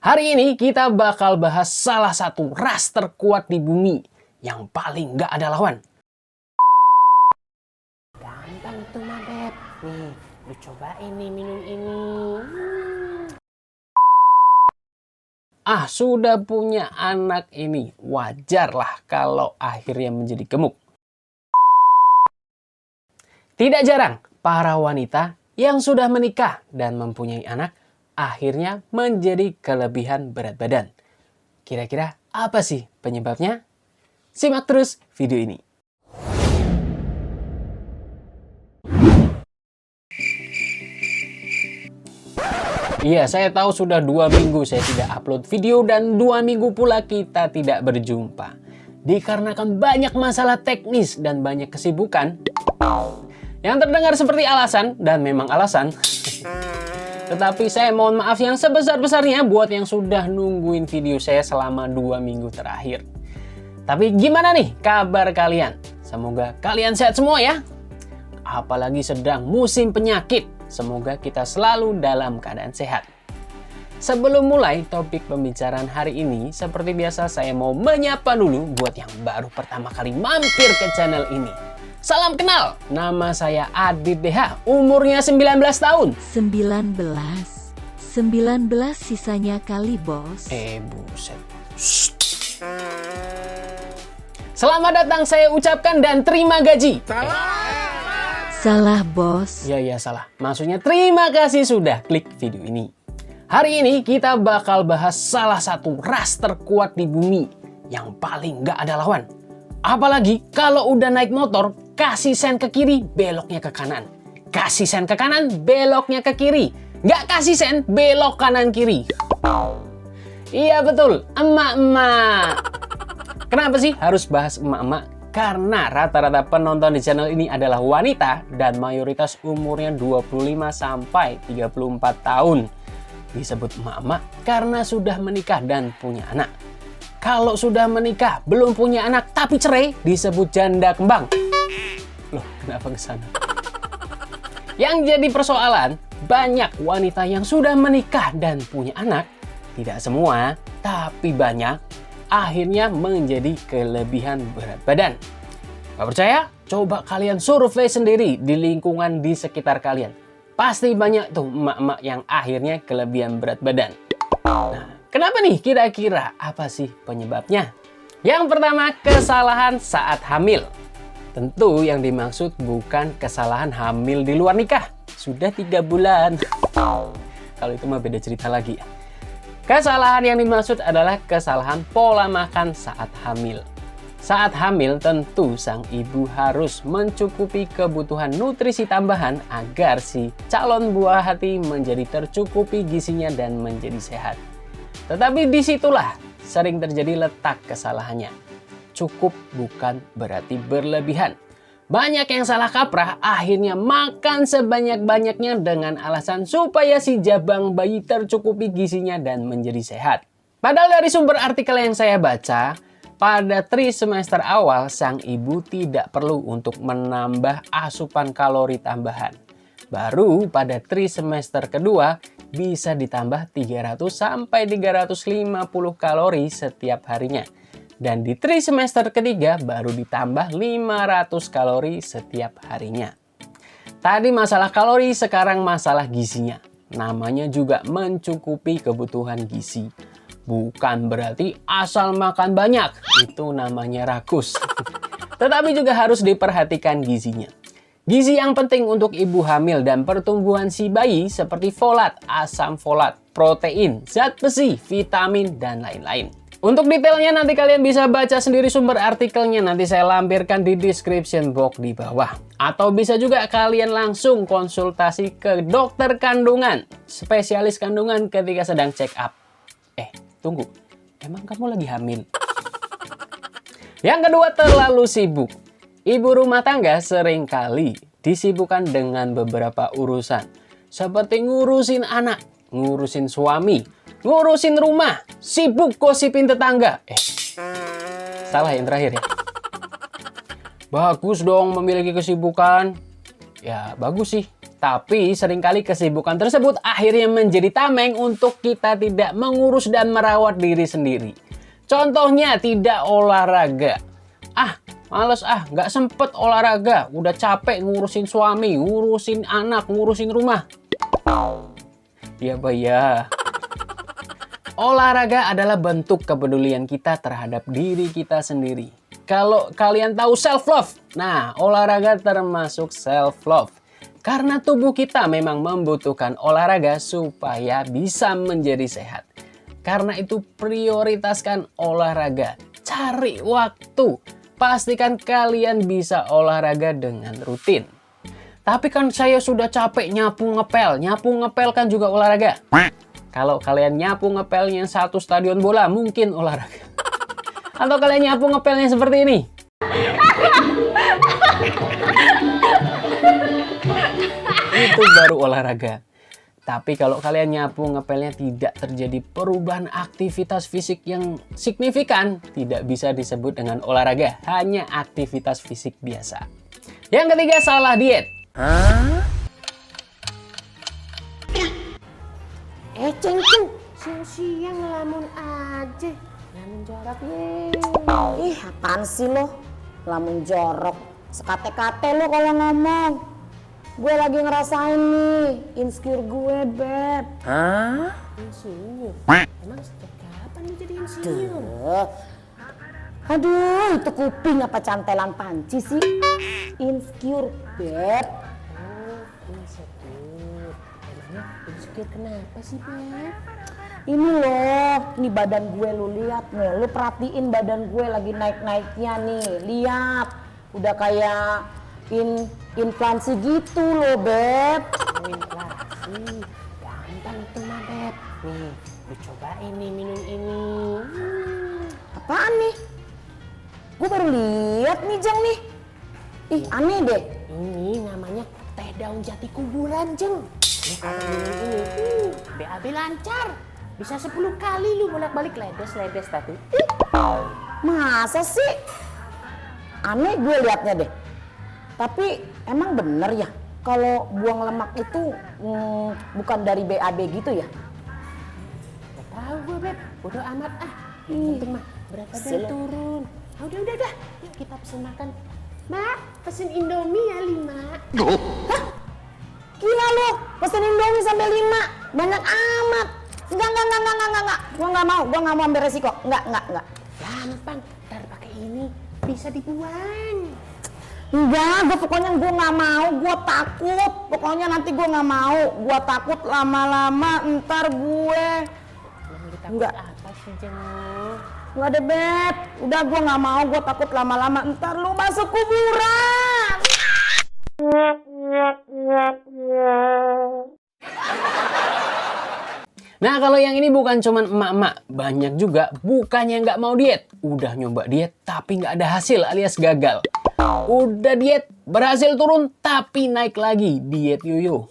Hari ini kita bakal bahas salah satu ras terkuat di bumi yang paling gak ada lawan. Gampang tuh mah Beb. Nih, lu cobain nih minum ini. Sudah punya anak ini, wajarlah kalau akhirnya menjadi gemuk. Tidak jarang, para wanita yang sudah menikah dan mempunyai anak akhirnya menjadi kelebihan berat badan. Kira-kira apa sih penyebabnya? Simak terus video ini. Iya, saya tahu sudah 2 minggu saya tidak upload video dan 2 minggu pula kita tidak berjumpa. Dikarenakan banyak masalah teknis dan banyak kesibukan yang terdengar seperti alasan, dan memang alasan. Tetapi saya mohon maaf yang sebesar-besarnya buat yang sudah nungguin video saya selama 2 minggu terakhir. Tapi gimana nih kabar kalian? Semoga kalian sehat semua ya. Apalagi sedang musim penyakit. Semoga kita selalu dalam keadaan sehat. Sebelum mulai topik pembicaraan hari ini, seperti biasa saya mau menyapa dulu buat yang baru pertama kali mampir ke channel ini. Salam kenal, nama saya Adit DH, umurnya 19 tahun. 19 sisanya kali bos. Buset. Selamat datang saya ucapkan dan terima gaji. Salah bos. Ya salah, maksudnya terima kasih sudah klik video ini. Hari ini kita bakal bahas salah satu ras terkuat di bumi yang paling gak ada lawan. Apalagi kalau udah naik motor, kasih sen ke kiri, beloknya ke kanan. Kasih sen ke kanan, beloknya ke kiri. Nggak kasih sen, belok kanan kiri. Iya betul, emak-emak. Kenapa sih harus bahas emak-emak? Karena rata-rata penonton di channel ini adalah wanita dan mayoritas umurnya 25 sampai 34 tahun. Disebut emak-emak karena sudah menikah dan punya anak. Kalau sudah menikah, belum punya anak, tapi cerai, disebut janda kembang. Loh, kenapa ke sana? Yang jadi persoalan, banyak wanita yang sudah menikah dan punya anak, tidak semua, tapi banyak, akhirnya menjadi kelebihan berat badan. Gak percaya? Coba kalian survei sendiri di lingkungan di sekitar kalian. Pasti banyak tuh emak-emak yang akhirnya kelebihan berat badan. Nah, kenapa nih kira-kira apa sih penyebabnya? Yang pertama, kesalahan saat hamil. Tentu yang dimaksud bukan kesalahan hamil di luar nikah. Sudah 3 bulan. Kalau itu mah beda cerita lagi. Kesalahan yang dimaksud adalah kesalahan pola makan saat hamil. Saat hamil tentu sang ibu harus mencukupi kebutuhan nutrisi tambahan agar si calon buah hati menjadi tercukupi gizinya dan menjadi sehat. Tetapi disitulah sering terjadi letak kesalahannya. Cukup bukan berarti berlebihan. Banyak yang salah kaprah akhirnya makan sebanyak-banyaknya dengan alasan supaya si jabang bayi tercukupi gizinya dan menjadi sehat. Padahal dari sumber artikel yang saya baca, pada trimester awal sang ibu tidak perlu untuk menambah asupan kalori tambahan. Baru pada trimester kedua bisa ditambah 300 sampai 350 kalori setiap harinya. Dan di trimester ketiga baru ditambah 500 kalori setiap harinya. Tadi masalah kalori, sekarang masalah gizinya. Namanya juga mencukupi kebutuhan gizi. Bukan berarti asal makan banyak, itu namanya rakus. Tetapi juga harus diperhatikan gizinya. Gizi yang penting untuk ibu hamil dan pertumbuhan si bayi seperti folat, asam folat, protein, zat besi, vitamin, dan lain-lain. Untuk detailnya nanti kalian bisa baca sendiri sumber artikelnya, nanti saya lampirkan di description box di bawah. Atau bisa juga kalian langsung konsultasi ke dokter kandungan, spesialis kandungan ketika sedang check up. Tunggu, emang kamu lagi hamil? Yang kedua, terlalu sibuk. Ibu rumah tangga seringkali disibukkan dengan beberapa urusan. Seperti ngurusin anak, ngurusin suami, ngurusin rumah, sibuk gosipin tetangga. Salah yang terakhir ya. Bagus dong memiliki kesibukan. Ya bagus sih, Tapi seringkali kesibukan tersebut akhirnya menjadi tameng untuk kita tidak mengurus dan merawat diri sendiri. Contohnya tidak olahraga. Males nggak sempet olahraga. Udah capek ngurusin suami, ngurusin anak, ngurusin rumah. Ya Bay. Olahraga adalah bentuk kepedulian kita terhadap diri kita sendiri. Kalau kalian tahu self-love, nah olahraga termasuk self-love. Karena tubuh kita memang membutuhkan olahraga supaya bisa menjadi sehat. Karena itu prioritaskan olahraga. Cari waktu. Pastikan kalian bisa olahraga dengan rutin. Tapi kan saya sudah capek nyapu ngepel. Nyapu ngepel kan juga olahraga. Kalau kalian nyapu ngepelnya satu stadion bola, mungkin olahraga. Atau kalian nyapu ngepelnya seperti ini. Itu baru olahraga. Tapi kalau kalian nyapu ngepelnya tidak terjadi perubahan aktivitas fisik yang signifikan, tidak bisa disebut dengan olahraga, hanya aktivitas fisik biasa. Yang ketiga, salah diet. Ceng, siang-siang ngelamun aja. Lamun jorok Ih, apaan sih lo? Lamun jorok. Sekate-kate lo kalau ngomong. Gue lagi ngerasain nih, insecure gue, Beb. insinyur. Emang sejak kapan lu jadi insinyur? Aduh, itu kuping apa cantelan panci sih? Insecure, Beb. Insecure. Emangnya insecure kenapa sih, Beb? Ini loh, nih badan gue lu lihat nih. Lu perhatiin badan gue lagi naik-naiknya nih. Lihat, udah kayak inflasi gitu loh, Beb. Inflasi. Gampang itu mah, Beb. Nih, lu cobain nih minum ini. Apaan nih? Gue baru lihat nih, Jeng nih. Ih, aneh deh. Ini namanya teh daun jati kuburan, Jeng. Lu kalau minum ini, BAB lancar. Bisa 10 kali lu bolak-balik ledes tadi. Masa sih? Aneh gue liatnya deh. Tapi emang bener ya kalau buang lemak itu bukan dari BAB gitu ya? Gak tahu gue, Beb. Bodo amat ah. Yang penting mah berat badan turun. Udah. Yuk kita pesen makan. Mbak, pesen Indomie ya 5. Hah? Gila lo, pesen Indomie sampai 5. Banyak amat. Enggak. Gue nggak mau ambil resiko. Enggak. Gampang, ntar pakai ini bisa dibuang. Enggak, pokoknya gue nggak mau, gue takut. Pokoknya nanti gue nggak mau, gue takut lama-lama ntar gue. Enggak. Apa sih, Jeng? Enggak deh, Beb. Udah gue nggak mau, gue takut lama-lama ntar lu masuk kuburan. Nah, kalau yang ini bukan cuman emak-emak, banyak juga bukannya nggak mau diet, udah nyoba diet tapi nggak ada hasil alias gagal. Udah diet, berhasil turun tapi naik lagi, diet yoyo.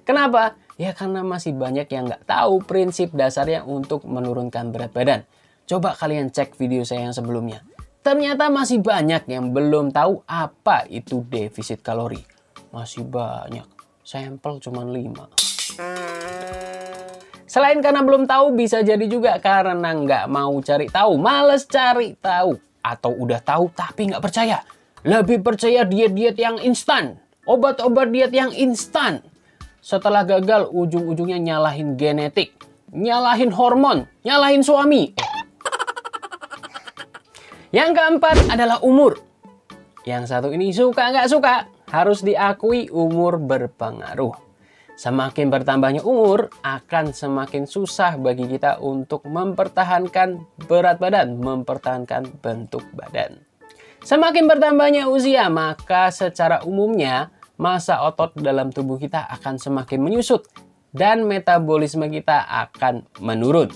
Kenapa? Ya karena masih banyak yang nggak tahu prinsip dasarnya untuk menurunkan berat badan. Coba kalian cek video saya yang sebelumnya. Ternyata masih banyak yang belum tahu apa itu defisit kalori. Masih banyak, sampel cuma 5. Selain karena belum tahu, bisa jadi juga karena nggak mau cari tahu, males cari tahu. Atau udah tahu tapi nggak percaya. Lebih percaya diet-diet yang instan, obat-obat diet yang instan. Setelah gagal, ujung-ujungnya nyalahin genetik, nyalahin hormon, nyalahin suami. Yang keempat adalah umur. Yang satu ini suka nggak suka, harus diakui umur berpengaruh. Semakin bertambahnya umur, akan semakin susah bagi kita untuk mempertahankan berat badan, mempertahankan bentuk badan. Semakin bertambahnya usia, maka secara umumnya massa otot dalam tubuh kita akan semakin menyusut dan metabolisme kita akan menurun.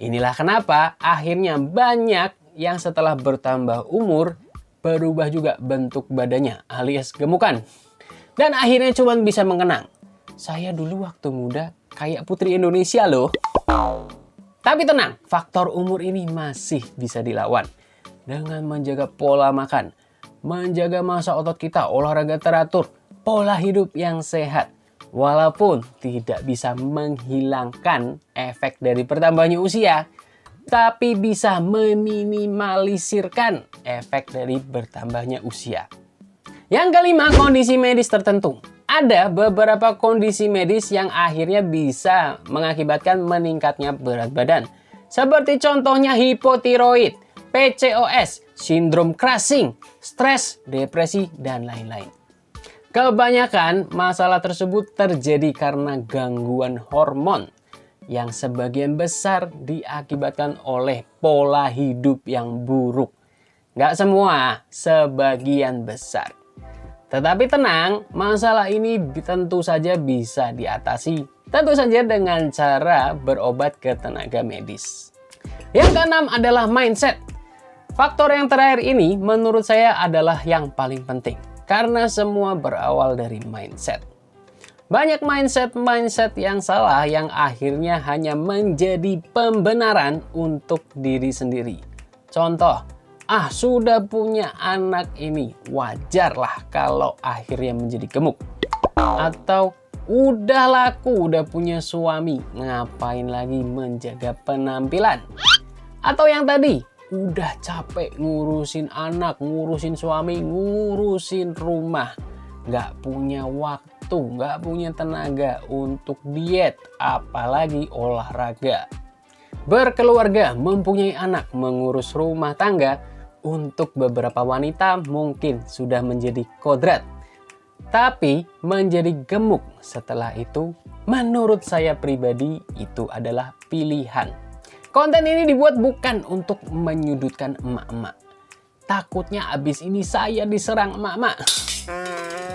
Inilah kenapa akhirnya banyak yang setelah bertambah umur berubah juga bentuk badannya alias gemukan. Dan akhirnya cuma bisa mengenang. Saya dulu waktu muda kayak putri Indonesia loh. Tapi tenang, faktor umur ini masih bisa dilawan. Dengan menjaga pola makan, menjaga massa otot kita, olahraga teratur, pola hidup yang sehat. Walaupun tidak bisa menghilangkan efek dari bertambahnya usia, tapi bisa meminimalisirkan efek dari bertambahnya usia. Yang kelima, kondisi medis tertentu. Ada beberapa kondisi medis yang akhirnya bisa mengakibatkan meningkatnya berat badan. Seperti contohnya hipotiroid, PCOS, sindrom Cushing, stres, depresi, dan lain-lain. Kebanyakan masalah tersebut terjadi karena gangguan hormon yang sebagian besar diakibatkan oleh pola hidup yang buruk. Nggak semua, sebagian besar. Tetapi tenang, masalah ini tentu saja bisa diatasi. Tentu saja dengan cara berobat ke tenaga medis. Yang keenam adalah mindset. Faktor yang terakhir ini menurut saya adalah yang paling penting. Karena semua berawal dari mindset. Banyak mindset yang salah yang akhirnya hanya menjadi pembenaran untuk diri sendiri. Contoh, sudah punya anak ini, wajarlah kalau akhirnya menjadi gemuk. Atau, udah laku, udah punya suami, ngapain lagi menjaga penampilan. Atau yang tadi, udah capek ngurusin anak, ngurusin suami, ngurusin rumah. Nggak punya waktu, nggak punya tenaga untuk diet, apalagi olahraga. Berkeluarga, mempunyai anak, mengurus rumah tangga, untuk beberapa wanita mungkin sudah menjadi kodrat. Tapi menjadi gemuk setelah itu, menurut saya pribadi itu adalah pilihan. Konten ini dibuat bukan untuk menyudutkan emak-emak. Takutnya abis ini saya diserang emak-emak.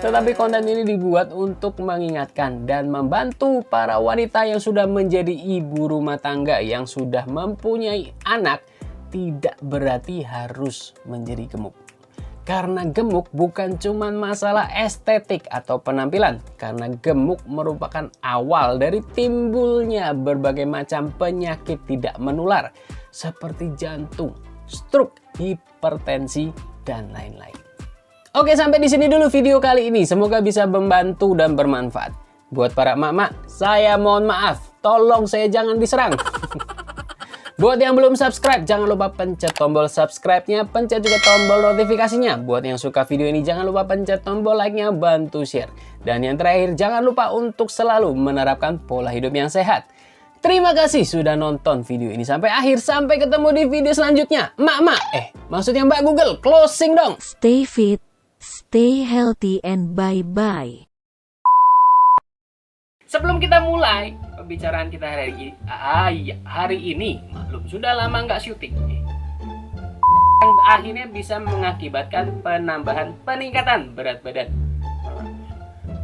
Tetapi konten ini dibuat untuk mengingatkan dan membantu para wanita yang sudah menjadi ibu rumah tangga yang sudah mempunyai anak, tidak berarti harus menjadi gemuk. Karena gemuk bukan cuma masalah estetik atau penampilan. Karena gemuk merupakan awal dari timbulnya berbagai macam penyakit tidak menular. Seperti jantung, stroke, hipertensi, dan lain-lain. Oke, sampai di sini dulu video kali ini. Semoga bisa membantu dan bermanfaat. Buat para emak-emak, saya mohon maaf. Tolong saya jangan diserang. Buat yang belum subscribe, jangan lupa pencet tombol subscribe-nya, pencet juga tombol notifikasinya. Buat yang suka video ini, jangan lupa pencet tombol like-nya, bantu share. Dan yang terakhir, jangan lupa untuk selalu menerapkan pola hidup yang sehat. Terima kasih sudah nonton video ini sampai akhir. Sampai ketemu di video selanjutnya. Emak-emak, maksudnya Mbak Google, closing dong. Stay fit, stay healthy, and bye-bye. Sebelum kita mulai pembicaraan kita hari ini, maklum sudah lama nggak syuting. Yang akhirnya bisa mengakibatkan peningkatan berat badan.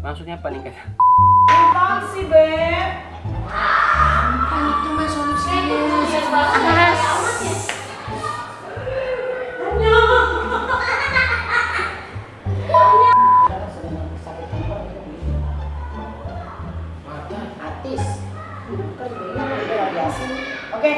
Maksudnya peningkatan. Apaan sih, Beb? Itu mah solusinya. Artis. Oke.